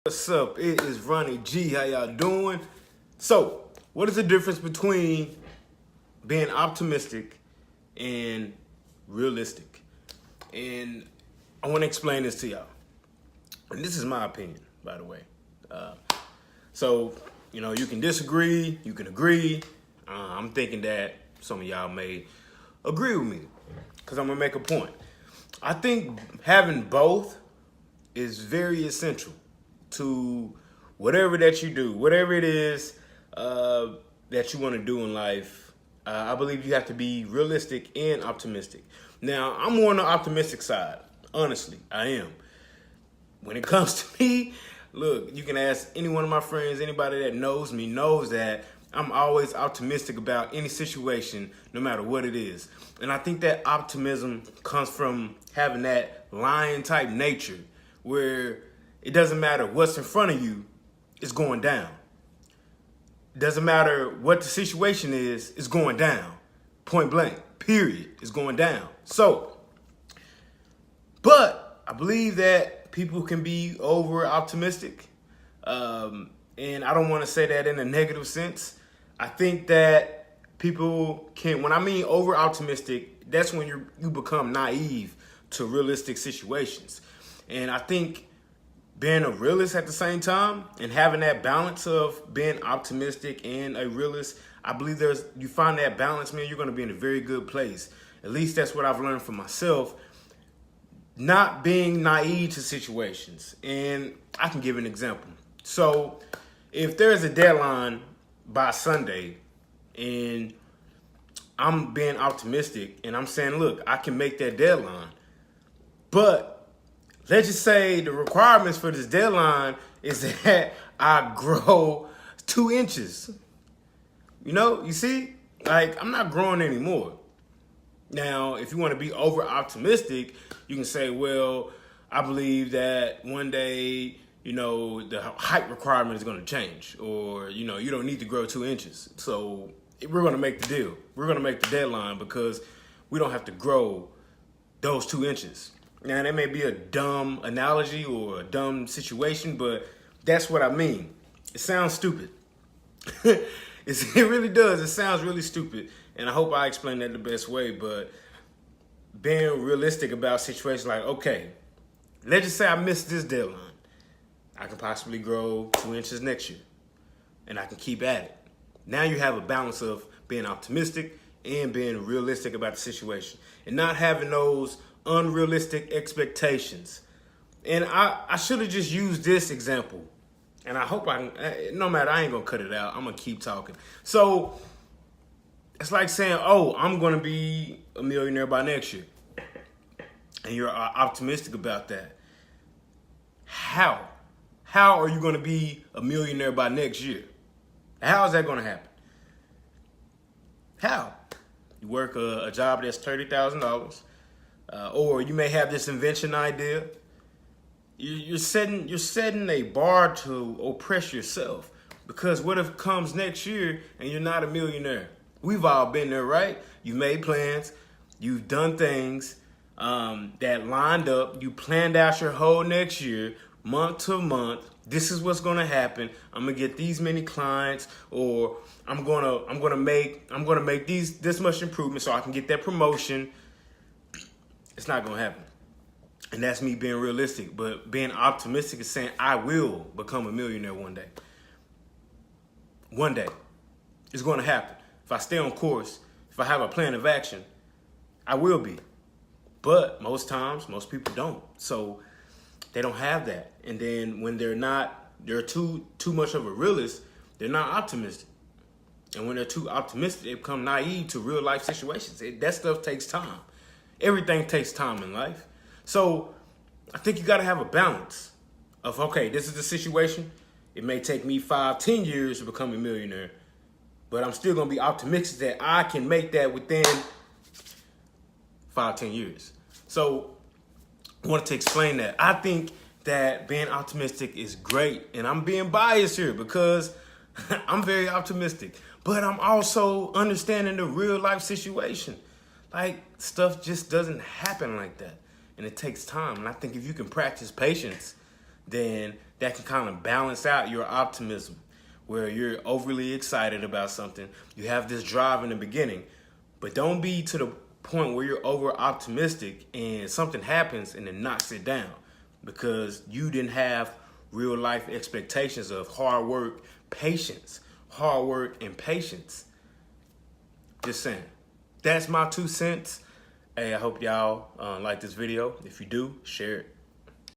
What's up? It is Ronnie G. How y'all doing? So, what is the difference between being optimistic and realistic? And I want to explain this to y'all. And this is my opinion, by the way. You can disagree, you can agree. I'm thinking that some of y'all may agree with me because I'm going to make a point. I think having both is very essential to whatever that you do, whatever it is that you want to do in life. I believe you have to be realistic and optimistic. Now, I'm more on the optimistic side. Honestly, I am. When it comes to me, look, you can ask any one of my friends, anybody that knows me knows that I'm always optimistic about any situation, no matter what it is. And I think that optimism comes from having that lion type nature where it doesn't matter what's in front of you, it's going down. It doesn't matter what the situation is, it's going down. Point blank, period, it's going down. But I believe that people can be over optimistic. And I don't want to say that in a negative sense. I think that people can, when I mean over optimistic, that's when you become naive to realistic situations. And I think being a realist at the same time and having that balance of being optimistic and a realist, I believe you find that balance, man, you're going to be in a very good place. At least that's what I've learned for myself. Not being naive to situations. And I can give an example. So if there's a deadline by Sunday and I'm being optimistic and I'm saying, look, I can make that deadline, but let's just say the requirements for this deadline is that I grow 2 inches. You see? Like, I'm not growing anymore. Now, if you want to be over optimistic, you can say, well, I believe that one day, the height requirement is going to change, or, you don't need to grow 2 inches. So we're going to make the deal. We're going to make the deadline because we don't have to grow those 2 inches. Now, that may be a dumb analogy or a dumb situation, but that's what I mean. It sounds stupid. It really does. It sounds really stupid. And I hope I explained that the best way, but being realistic about situations like, okay, let's just say I missed this deadline. I can possibly grow 2 inches next year, and I can keep at it. Now you have a balance of being optimistic and being realistic about the situation and not having those unrealistic expectations. And I should have just used this example. And I hope I ain't going to cut it out. I'm going to keep talking. So it's like saying, oh, I'm going to be a millionaire by next year. And you're optimistic about that. How? How are you going to be a millionaire by next year? How is that going to happen? How? You work a job that's $30,000. Or you may have this invention idea. You're setting a bar to oppress yourself, because what if it comes next year and you're not a millionaire? We've all been there, right? You made plans, you've done things that lined up. You planned out your whole next year, month to month. This is what's gonna happen. I'm gonna get these many clients, or I'm gonna make this much improvement so I can get that promotion. It's not going to happen. And that's me being realistic. But being optimistic is saying I will become a millionaire one day. One day. It's going to happen. If I stay on course, if I have a plan of action, I will be. But most times, most people don't. So they don't have that. And then when they're too much of a realist, they're not optimistic. And when they're too optimistic, they become naive to real life situations. That stuff takes time. Everything takes time in life. So I think you got to have a balance of, okay, this is the situation. It may take me 5-10 years to become a millionaire, but I'm still going to be optimistic that I can make that within 5-10 years. So I wanted to explain that. I think that being optimistic is great, and I'm being biased here because I'm very optimistic, but I'm also understanding the real life situation. Like, stuff just doesn't happen like that. And it takes time. And I think if you can practice patience, then that can kind of balance out your optimism, where you're overly excited about something. You have this drive in the beginning, but don't be to the point where you're over optimistic and something happens and it knocks it down because you didn't have real life expectations of hard work, patience, hard work and patience. Just saying. That's my 2 cents. Hey, I hope y'all like this video. If you do, share it.